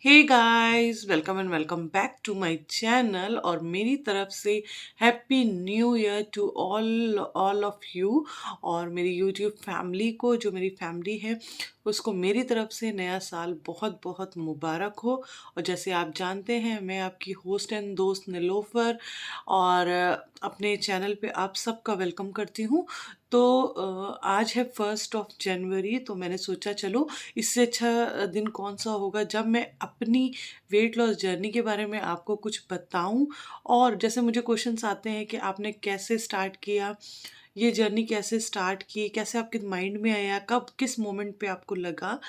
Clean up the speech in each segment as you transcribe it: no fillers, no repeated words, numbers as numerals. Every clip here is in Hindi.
Hey guys, welcome and welcome back to my channel. और मेरी तरफ से happy new year to all all of you. और मेरी यूट्यूब फैमिली को, जो मेरी फैमिली है, उसको मेरी तरफ से नया साल बहुत बहुत मुबारक हो। और जैसे आप जानते हैं, मैं आपकी होस्ट एंड दोस्त निलोफर, और अपने चैनल पे आप सबका वेलकम करती हूँ। तो आज है 1 जनवरी, तो मैंने सोचा चलो इससे अच्छा दिन कौन सा होगा जब मैं अपनी वेट लॉस जर्नी के बारे में आपको कुछ बताऊं। और जैसे मुझे क्वेश्चंस आते हैं कि आपने कैसे स्टार्ट किया, ये जर्नी कैसे स्टार्ट की, कैसे आपके माइंड में आया, कब किस मोमेंट पे आपको लगा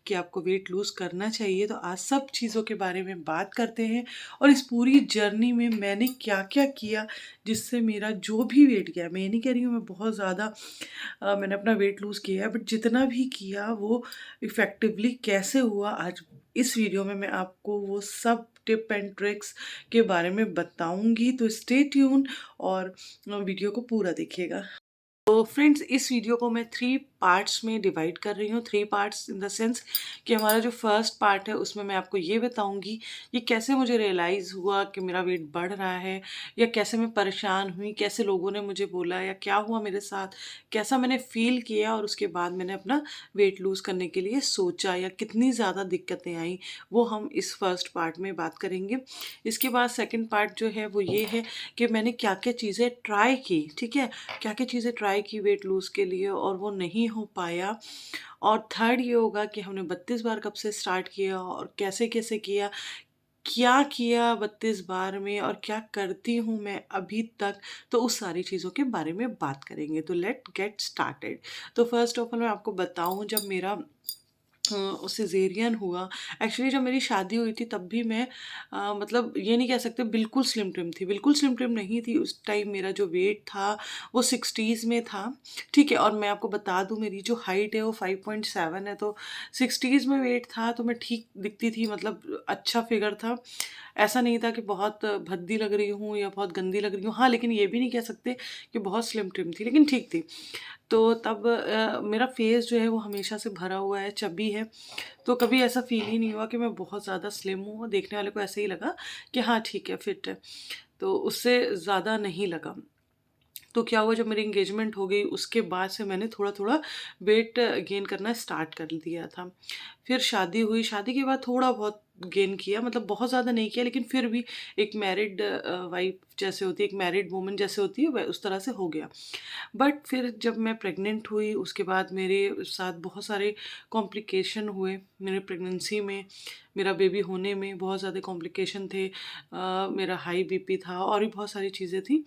कि आपको वेट लूज़ करना चाहिए। तो आज सब चीज़ों के बारे में बात करते हैं। और इस पूरी जर्नी में मैंने क्या क्या किया जिससे मेरा जो भी वेट गया, मैं ये नहीं कह रही हूँ मैं बहुत ज़्यादा मैंने अपना वेट लूज़ किया है, बट जितना भी किया वो इफ़ेक्टिवली कैसे हुआ, आज इस वीडियो में मैं आपको वो सब टिप एंड ट्रिक्स के बारे में बताऊंगी। तो स्टे ट्यून और वीडियो को पूरा देखिएगा। तो फ्रेंड्स, इस वीडियो को मैं 3 पार्ट्स में डिवाइड कर रही हूँ। 3 पार्ट्स इन द सेंस कि हमारा जो फर्स्ट पार्ट है उसमें मैं आपको ये बताऊँगी ये कैसे मुझे रियलाइज़ हुआ कि मेरा वेट बढ़ रहा है, या कैसे मैं परेशान हुई, कैसे लोगों ने मुझे बोला, या क्या हुआ मेरे साथ, कैसा मैंने फ़ील किया, और उसके बाद मैंने अपना वेट लूज़ करने के लिए सोचा, या कितनी ज़्यादा दिक्कतें आई, वो हम इस फर्स्ट पार्ट में बात करेंगे। इसके बाद सेकेंड पार्ट जो है वो ये है कि मैंने क्या क्या चीज़ें ट्राई की, ठीक है, क्या क्या चीज़ें ट्राई की वेट लूज़ के लिए और वो नहीं हो पाया। और थर्ड ये होगा कि हमने 32 बार कब से स्टार्ट किया और कैसे कैसे किया, क्या किया 32 बार में, और क्या करती हूँ मैं अभी तक। तो उस सारी चीज़ों के बारे में बात करेंगे। तो लेट गेट स्टार्टेड। तो फर्स्ट ऑफ ऑल मैं आपको बताऊँ, जब मेरा सिज़ेरियन हुआ, एक्चुअली जब मेरी शादी हुई थी तब भी मैं मतलब ये नहीं कह सकते बिल्कुल स्लिम ट्रिम थी, बिल्कुल स्लिम ट्रिम नहीं थी। उस टाइम मेरा जो वेट था वो 60s में था, ठीक है। और मैं आपको बता दूं, मेरी जो हाइट है वो 5.7 है, तो 60s में वेट था, तो मैं ठीक दिखती थी, मतलब अच्छा फिगर था। ऐसा नहीं था कि बहुत भद्दी लग रही हूँ या बहुत गंदी लग रही हूँ, हाँ, लेकिन ये भी नहीं कह सकते कि बहुत स्लिम ट्रिम थी, लेकिन ठीक थी। तो तब मेरा फेस जो है वो हमेशा से भरा हुआ है, चबी है। तो कभी ऐसा फील ही नहीं हुआ कि मैं बहुत ज़्यादा स्लिम हूँ। देखने वाले को ऐसे ही लगा कि हाँ ठीक है, फिट है। तो उससे ज़्यादा नहीं लगा। तो क्या हुआ, जब मेरी एंगेजमेंट हो गई उसके बाद से मैंने थोड़ा थोड़ा वेट गेन करना स्टार्ट कर दिया था। फिर शादी हुई, शादी के बाद थोड़ा बहुत गेन किया, मतलब बहुत ज़्यादा नहीं किया, लेकिन फिर भी एक मैरिड वाइफ जैसे होती है, एक मैरिड वूमन जैसे होती है, उस तरह से हो गया। बट फिर जब मैं प्रेग्नेंट हुई उसके बाद मेरे साथ बहुत सारे कॉम्प्लिकेशन हुए। मेरे प्रेगनेंसी में, मेरा बेबी होने में बहुत ज़्यादा कॉम्प्लिकेशन थे। मेरा हाई बीपी था और भी बहुत सारी चीज़ें थी।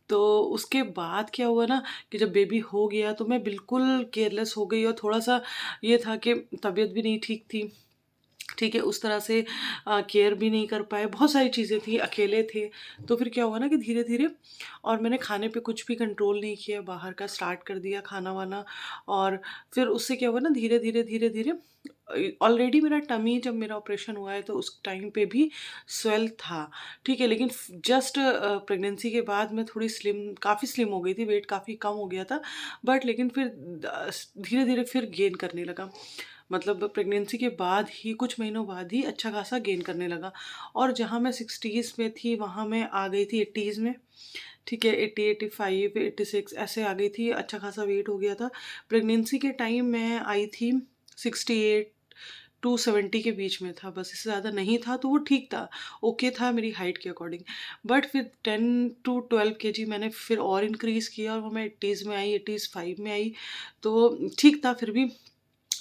तो उसके बाद क्या हुआ ना, कि जब बेबी हो गया तो मैं बिल्कुल केयरलेस हो गई, और थोड़ा-सा ये था कि तबीयत भी नहीं ठीक थी, ठीक है, उस तरह से केयर भी नहीं कर पाए, बहुत सारी चीज़ें थी, अकेले थे। तो फिर क्या हुआ ना कि धीरे-धीरे, और मैंने खाने पे कुछ भी कंट्रोल नहीं किया, बाहर का स्टार्ट कर दिया खाना-वाना। और फिर उससे क्या हुआ ना, धीरे-धीरे, धीरे-धीरे ऑलरेडी मेरा टमी, जब मेरा ऑपरेशन हुआ है तो उस टाइम पे भी स्वेल था, ठीक है। लेकिन जस्ट प्रेगनेंसी के बाद मैं थोड़ी स्लिम, काफ़ी स्लिम हो गई थी, वेट काफ़ी कम हो गया था। बट लेकिन फिर धीरे-धीरे फिर गेन करने लगा, मतलब प्रेगनेंसी के बाद ही, कुछ महीनों बाद ही अच्छा खासा गेन करने लगा। और जहाँ मैं 60s में थी वहाँ मैं आ गई थी 80s में, ठीक है, 80, 85, 86 ऐसे आ गई थी, अच्छा खासा वेट हो गया था। प्रेगनेंसी के टाइम मैं आई थी 68 टू 70 के बीच में था, बस, इससे ज़्यादा नहीं था, तो वो ठीक था, ओके था मेरी हाइट के अकॉर्डिंग। बट फिर 10 to 12 kg मैंने फिर और इंक्रीज़ किया, और वो मैं 80s में आई, 85 में आई, तो ठीक था फिर भी।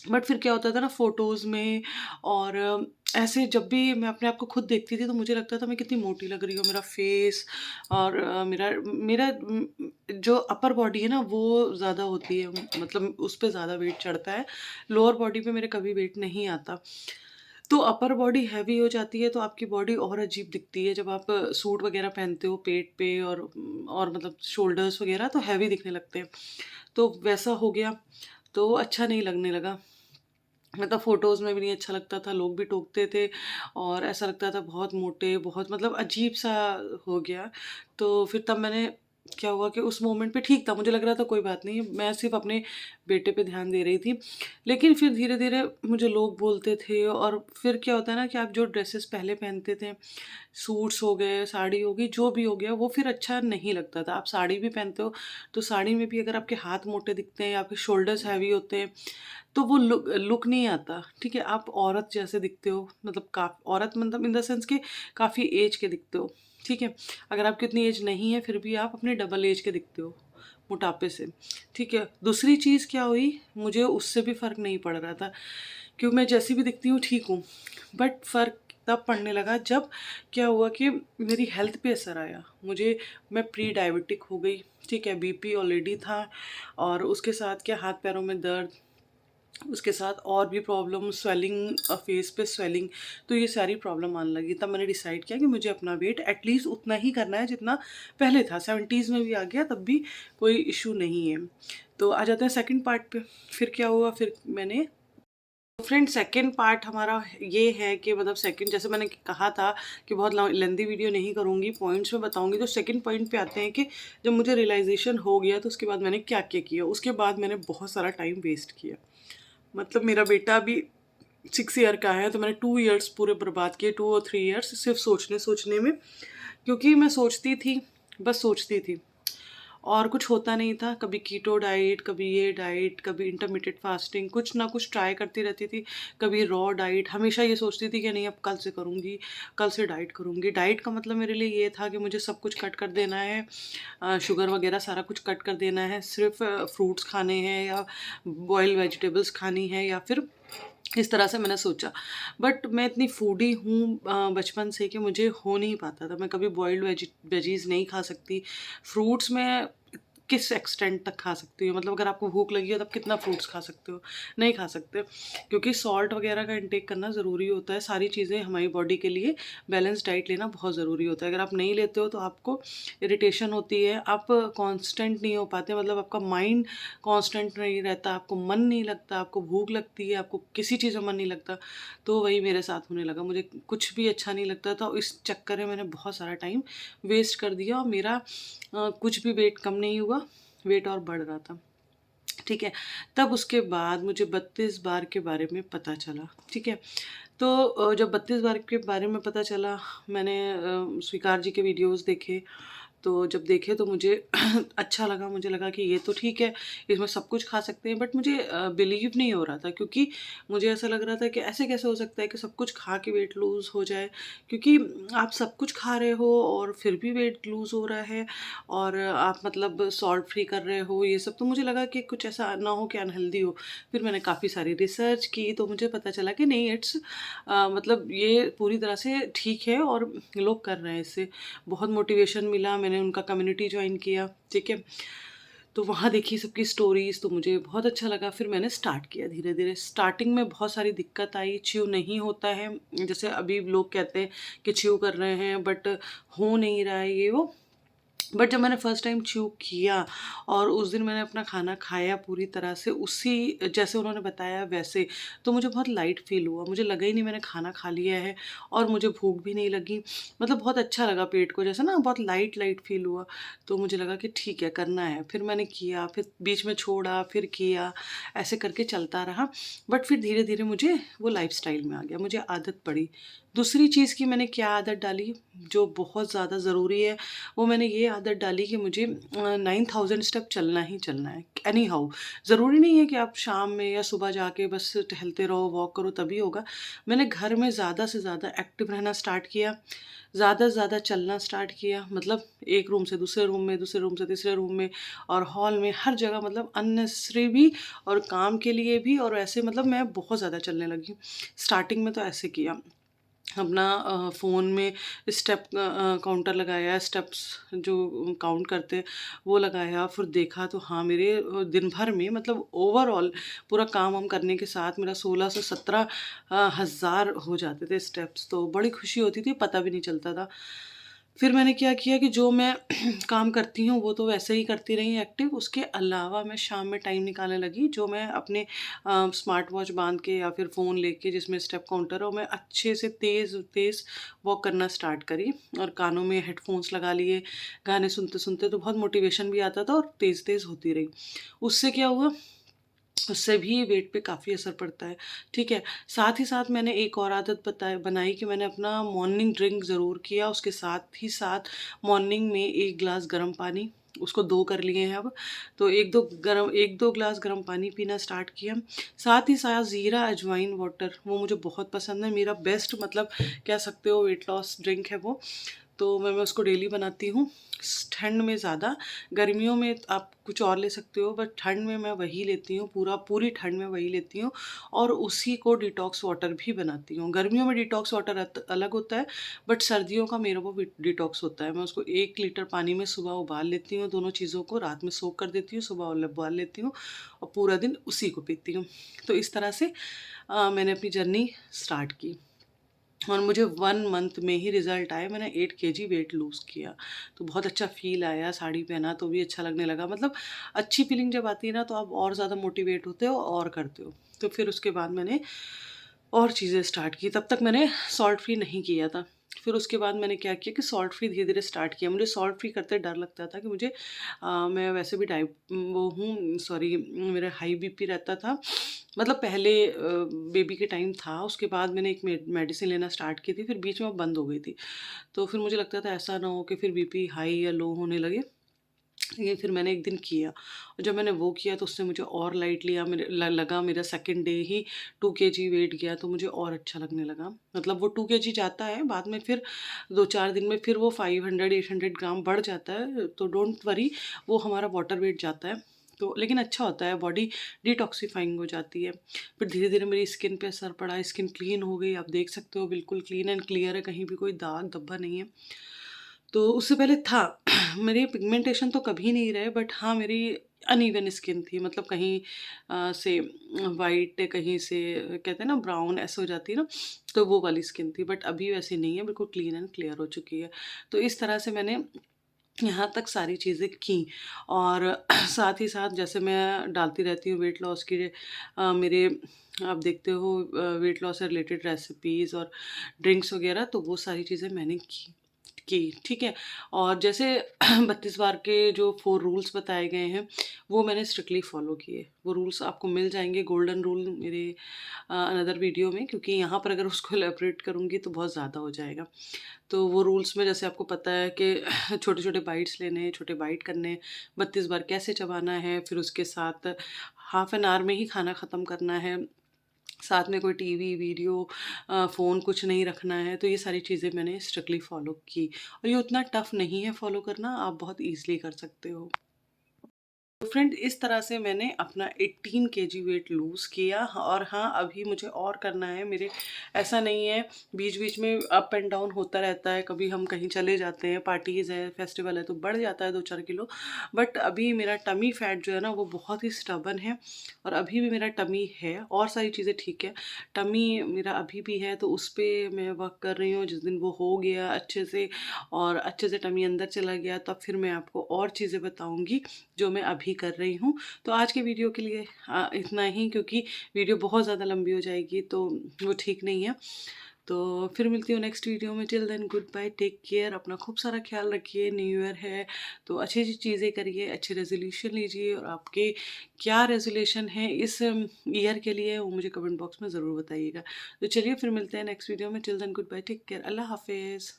बट फिर क्या होता था ना फ़ोटोज़ में, और ऐसे जब भी मैं अपने आप को खुद देखती थी तो मुझे लगता था मैं कितनी मोटी लग रही हूँ, मेरा फेस, और मेरा मेरा जो अपर बॉडी है ना वो ज़्यादा होती है, मतलब उस पे ज़्यादा वेट चढ़ता है, लोअर बॉडी पे मेरे कभी वेट नहीं आता। तो अपर बॉडी हैवी हो जाती है तो आपकी बॉडी और अजीब दिखती है, जब आप सूट वगैरह पहनते हो पेट पे, और मतलब शोल्डर्स वगैरह तो हैवी दिखने लगते हैं। तो वैसा हो गया, तो अच्छा नहीं लगने लगा, मतलब फ़ोटोज़ में भी नहीं अच्छा लगता था, लोग भी टोकते थे, और ऐसा लगता था बहुत मोटे, बहुत मतलब अजीब-सा हो गया। तो फिर तब मैंने क्या हुआ कि उस मोमेंट पे ठीक था, मुझे लग रहा था कोई बात नहीं, मैं सिर्फ़ अपने बेटे पे ध्यान दे रही थी। लेकिन फिर धीरे-धीरे मुझे लोग बोलते थे, और फिर क्या होता है ना कि आप जो ड्रेसेस पहले पहनते थे, सूट्स हो गए, साड़ी हो गई, जो भी हो गया, वो फिर अच्छा नहीं लगता था। आप साड़ी भी पहनते हो, तो साड़ी में भी अगर आपके हाथ मोटे दिखते हैं या आपके शोल्डर्स हैवी होते हैं, तो वो लुक लुक नहीं आता, ठीक है? आप औरत जैसे दिखते हो, मतलब औरत मतलब इन द सेंस कि काफ़ी ऐज के दिखते हो, ठीक है? अगर आपकी उतनी ऐज नहीं है, फिर भी आप अपने डबल ऐज के दिखते हो, मोटापे से, ठीक है? दूसरी चीज़ क्या हुई, मुझे उससे भी फ़र्क नहीं पड़ रहा था, क्योंकि मैं जैसी भी दिखती हूँ ठीक हूँ। बट फ़र्क तब पड़ने लगा जब क्या हुआ कि मेरी हेल्थ पे असर आया। मैं प्री डायबिटिक हो गई, ठीक है? बीपी ऑलरेडी था, और उसके साथ क्या, हाथ पैरों में दर्द, उसके साथ और भी प्रॉब्लम, स्वेलिंग, फेस पे स्वेलिंग, तो ये सारी प्रॉब्लम आने लगी। तब मैंने डिसाइड किया कि मुझे अपना वेट एटलीस्ट उतना ही करना है जितना पहले था। 70s में भी आ गया तब भी कोई इशू नहीं है। तो आ जाते हैं सेकंड पार्ट पे। फिर क्या हुआ, फिर मैंने फ्रेंड सेकंड पार्ट हमारा ये है कि मतलब सेकंड, जैसे मैंने कहा था कि बहुत लेंथी वीडियो नहीं करूँगी, पॉइंट्स में बताऊँगी। तो सेकंड पॉइंट पे आते हैं कि जब मुझे रियलाइज़ेशन हो गया तो उसके बाद मैंने क्या-क्या किया। उसके बाद मैंने बहुत सारा टाइम वेस्ट किया। मतलब मेरा बेटा अभी 6 ईयर का है, तो मैंने 2 इयर्स पूरे बर्बाद किए, 2 और 3 इयर्स सिर्फ़ सोचने-सोचने में। क्योंकि मैं सोचती थी, बस सोचती थी, और कुछ होता नहीं था। कभी कीटो डाइट, कभी ये डाइट, कभी इंटरमिटेंट फास्टिंग, कुछ ना कुछ ट्राई करती रहती थी। कभी रॉ डाइट, हमेशा ये सोचती थी कि नहीं अब कल से करूँगी, कल से डाइट करूँगी। डाइट का मतलब मेरे लिए ये था कि मुझे सब कुछ कट कर देना है, शुगर वगैरह सारा कुछ कट कर देना है, सिर्फ़ फ्रूट्स खाने हैं, या बॉइल्ड वेजिटेबल्स खानी है, या फिर इस तरह से मैंने सोचा। बट मैं इतनी फूडी हूँ बचपन से कि मुझे हो नहीं पाता था। मैं कभी बॉइल्ड वेजीज़ नहीं खा सकती। फ्रूट्स में किस एक्सटेंट तक खा सकती हूँ, मतलब अगर आपको भूख लगी हो तब कितना फ्रूट्स खा सकते हो? नहीं खा सकते, क्योंकि सॉल्ट वगैरह का इंटेक करना ज़रूरी होता है। सारी चीज़ें हमारी बॉडी के लिए बैलेंस डाइट लेना बहुत ज़रूरी होता है। अगर आप नहीं लेते हो तो आपको इरिटेशन होती है, आप कांस्टेंट नहीं हो पाते, मतलब आपका माइंड कांस्टेंट नहीं रहता, आपको मन नहीं लगता, आपको भूख लगती है, आपको किसी चीज़ में मन नहीं लगता। तो वही मेरे साथ होने लगा, मुझे कुछ भी अच्छा नहीं लगता था, और इस चक्कर में मैंने बहुत सारा टाइम वेस्ट कर दिया, और मेरा कुछ भी वेट कम नहीं हुआ, वेट और बढ़ रहा था। ठीक है? तब उसके बाद मुझे 32 बार के बारे में पता चला, ठीक है? तो जब 32 बार के बारे में पता चला, मैंने स्वीकार जी के वीडियोज़ देखे, तो जब देखे तो मुझे अच्छा लगा, मुझे लगा कि ये तो ठीक है, इसमें सब कुछ खा सकते हैं, बट मुझे बिलीव नहीं हो रहा था, क्योंकि मुझे ऐसा लग रहा था कि ऐसे कैसे हो सकता है कि सब कुछ खा के वेट लूज़ हो जाए, क्योंकि आप सब कुछ खा रहे हो और फिर भी वेट लूज़ हो रहा है, और आप मतलब सॉल्ट फ्री कर रहे हो, ये सब। तो मुझे लगा कि कुछ ऐसा ना हो कि अनहेल्दी हो। फिर मैंने काफ़ी सारी रिसर्च की, तो मुझे पता चला कि नहीं, इट्स मतलब ये पूरी तरह से ठीक है, और लोग कर रहे हैं इससे। बहुत मोटिवेशन मिला, मैंने उनका कम्युनिटी जॉइन किया, ठीक है? तो वहाँ देखी सबकी स्टोरीज़, तो मुझे बहुत अच्छा लगा। फिर मैंने स्टार्ट किया धीरे-धीरे। स्टार्टिंग में बहुत सारी दिक्कत आई, च्यू नहीं होता है। जैसे अभी लोग कहते हैं कि च्यू कर रहे हैं, बट हो नहीं रहा है ये वो। बट जब मैंने फर्स्ट टाइम च्यू किया, और उस दिन मैंने अपना खाना खाया पूरी तरह से उसी जैसे उन्होंने बताया वैसे, तो मुझे बहुत लाइट फ़ील हुआ। मुझे लगा ही नहीं मैंने खाना खा लिया है, और मुझे भूख भी नहीं लगी। मतलब बहुत अच्छा लगा पेट को, जैसे ना बहुत लाइट फ़ील हुआ। तो मुझे लगा कि ठीक है, करना है। फिर मैंने किया, फिर बीच में छोड़ा, फिर किया, ऐसे करके चलता रहा। बट फिर धीरे-धीरे मुझे वो लाइफ़स्टाइल में आ गया, मुझे आदत पड़ी। दूसरी चीज़ की मैंने क्या आदत डाली, जो बहुत ज़्यादा ज़रूरी है, वो मैंने ये आदत डाली कि मुझे 9000 स्टेप चलना ही चलना है, एनी हाउ। ज़रूरी नहीं है कि आप शाम में या सुबह जाके बस टहलते रहो, वॉक करो तभी होगा। मैंने घर में ज़्यादा से ज़्यादा एक्टिव रहना स्टार्ट किया, ज़्यादा से ज़्यादा चलना स्टार्ट किया, मतलब एक रूम से दूसरे रूम में, दूसरे रूम से तीसरे रूम में, और हॉल में, हर जगह, मतलब अननेसेसरी भी और काम के लिए भी, और ऐसे मतलब मैं बहुत ज़्यादा चलने लगी। स्टार्टिंग में तो ऐसे किया, अपना फ़ोन में स्टेप काउंटर लगाया, स्टेप्स जो काउंट करते हैं वो लगाया, फिर देखा तो हाँ, मेरे दिन भर में, मतलब ओवरऑल पूरा काम वाम करने के साथ मेरा 16 से 17 हज़ार हो जाते थे स्टेप्स। तो बड़ी खुशी होती थी, पता भी नहीं चलता था। फिर मैंने क्या किया कि जो मैं काम करती हूँ वो तो वैसे ही करती रही एक्टिव, उसके अलावा मैं शाम में टाइम निकालने लगी, जो मैं अपने स्मार्ट वॉच बांध के या फिर फ़ोन लेके जिसमें स्टेप काउंटर हो, मैं अच्छे से तेज़ तेज़ वॉक करना स्टार्ट करी और कानों में हेडफोन्स लगा लिए। गाने सुनते सुनते तो बहुत मोटिवेशन भी आता था और तेज़ तेज़ होती रही। उससे क्या हुआ, उससे भी वेट पे काफ़ी असर पड़ता है, ठीक है। साथ ही साथ मैंने एक और आदत बनाई कि मैंने अपना मॉर्निंग ड्रिंक ज़रूर किया, उसके साथ ही साथ मॉर्निंग में 1 ग्लास गर्म पानी, उसको 2 कर लिए हैं अब, तो 1-2 ग्लास गर्म पानी पीना स्टार्ट किया। साथ ही साथ ज़ीरा अजवाइन वाटर, वो मुझे बहुत पसंद है, मेरा बेस्ट मतलब कह सकते हो वेट लॉस ड्रिंक है वो। तो मैं उसको डेली बनाती हूँ। ठंड में ज़्यादा, गर्मियों में आप कुछ और ले सकते हो, बट ठंड में मैं वही लेती हूँ, पूरी ठंड में वही लेती हूँ और उसी को डिटॉक्स वाटर भी बनाती हूँ। गर्मियों में डिटॉक्स वाटर अलग होता है, बट सर्दियों का मेरा वो डिटॉक्स होता है। मैं उसको 1 लीटर पानी में सुबह उबाल लेती हूँ, दोनों चीज़ों को रात में सोक कर देती हूँ, सुबह उबाल लेती हूँ और पूरा दिन उसी को पीती हूँ। तो इस तरह से मैंने अपनी जर्नी स्टार्ट की और मुझे 1 मंथ में ही रिज़ल्ट आए। मैंने 8 केजी वेट लूज़ किया, तो बहुत अच्छा फ़ील आया, साड़ी पहना तो भी अच्छा लगने लगा। मतलब अच्छी फ़ीलिंग जब आती है ना, तो आप और ज़्यादा मोटिवेट होते हो और करते हो। तो फिर उसके बाद मैंने और चीज़ें स्टार्ट की, तब तक मैंने सॉल्ट फ्री नहीं किया था। फिर उसके बाद मैंने क्या किया कि सॉल्ट फ्री धीरे-धीरे स्टार्ट किया। मुझे सॉल्ट फ्री करते डर लगता था कि मुझे मैं वैसे भी वो हूँ, सॉरी, मेरा हाई बीपी रहता था। मतलब पहले बेबी के टाइम था, उसके बाद मैंने एक मेडिसिन लेना स्टार्ट की थी, फिर बीच में वो बंद हो गई थी। तो फिर मुझे लगता था ऐसा ना हो कि फिर बीपी हाई या लो होने लगे। ये फिर मैंने एक दिन किया और जब मैंने वो किया तो उससे मुझे और लाइट लिया, मेरे लगा मेरा सेकंड डे ही 2 केजी वेट गया, तो मुझे और अच्छा लगने लगा। मतलब वो 2 केजी जाता है, बाद में फिर 2-4 दिन में फिर वो 500-800 ग्राम बढ़ जाता है, तो डोंट वरी, वो हमारा वाटर वेट जाता है। तो लेकिन अच्छा होता है, बॉडी डिटॉक्सिफाइंग हो जाती है। फिर धीरे-धीरे मेरी स्किन पे असर पड़ा, स्किन क्लीन हो गई, आप देख सकते हो बिल्कुल क्लीन एंड क्लियर है, कहीं भी कोई दाग धब्बा नहीं है। तो उससे पहले था मेरी पिगमेंटेशन तो कभी नहीं रहे, बट हाँ, मेरी अनइवन स्किन थी, मतलब कहीं से वाइट, कहीं से कहते हैं ना ब्राउन, ऐसे हो जाती है ना, तो वो वाली स्किन थी। बट अभी वैसी नहीं है, बिल्कुल क्लीन एंड क्लियर हो चुकी है। तो इस तरह से मैंने यहाँ तक सारी चीज़ें की और साथ ही साथ जैसे मैं डालती रहती हूँ वेट लॉस की मेरे, आप देखते हो वेट लॉस से रिलेटेड रेसिपीज़ और ड्रिंक्स वगैरह, तो वो सारी चीज़ें मैंने की, ठीक है? और जैसे 32 बार के जो 4 रूल्स बताए गए हैं, वो मैंने स्ट्रिक्टली फ़ॉलो किए। वो रूल्स आपको मिल जाएँगे, गोल्डन रूल, मेरे अनदर वीडियो में, क्योंकि यहाँ पर अगर उसको इलैबोरेट करूँगी तो बहुत ज़्यादा हो जाएगा। तो वो रूल्स में जैसे आपको पता है कि छोटे-छोटे बाइट्स लेने हैं, छोटे बाइट करने हैं, 32 बार कैसे चबाना है, फिर उसके साथ हाफ एन आवर में ही खाना ख़त्म करना है। साथ में कोई टीवी, वीडियो फ़ोन कुछ नहीं रखना है, तो ये सारी चीज़ें मैंने स्ट्रिक्टली फ़ॉलो की और ये उतना टफ़ नहीं है फ़ॉलो करना, आप बहुत ईज़िली कर सकते हो। तो फ्रेंड, इस तरह से मैंने अपना 18 केजी वेट लूज़ किया और हाँ, अभी मुझे और करना है। मेरे ऐसा नहीं है, बीच-बीच में अप एंड डाउन होता रहता है, कभी हम कहीं चले जाते हैं, पार्टीज़ है, फेस्टिवल है, तो बढ़ जाता है 2-4 किलो। बट अभी मेरा टमी फैट जो है ना, वो बहुत ही स्टबर्न है और अभी भी मेरा टमी है, और सारी चीज़ें ठीक है। टमी मेरा अभी भी है, तो उस पे मैं वर्क कर रही हूँ। जिस दिन वो हो गया अच्छे से और अच्छे से टमी अंदर चला गया, तब फिर मैं आपको और चीज़ें बताऊँगी जो मैं अभी कर रही हूँ। तो आज के वीडियो के लिए इतना ही, क्योंकि वीडियो बहुत ज़्यादा लंबी हो जाएगी, तो वो ठीक नहीं है। तो फिर मिलती हूँ नेक्स्ट वीडियो में। Till then good bye, take care, अपना खूब सारा ख्याल रखिए। न्यू ईयर है, तो अच्छी-अच्छी चीज़ें करिए, अच्छे रेज़ोल्यूशन लीजिए और आपके क्या रेज़ोल्यूशन हैं इस ईयर के लिए, वो मुझे कमेंट बॉक्स में ज़रूर बताइएगा। तो चलिए फिर मिलते हैं नेक्स्ट वीडियो में। Till then good bye, take care, अल्लाह हाफ़िज़।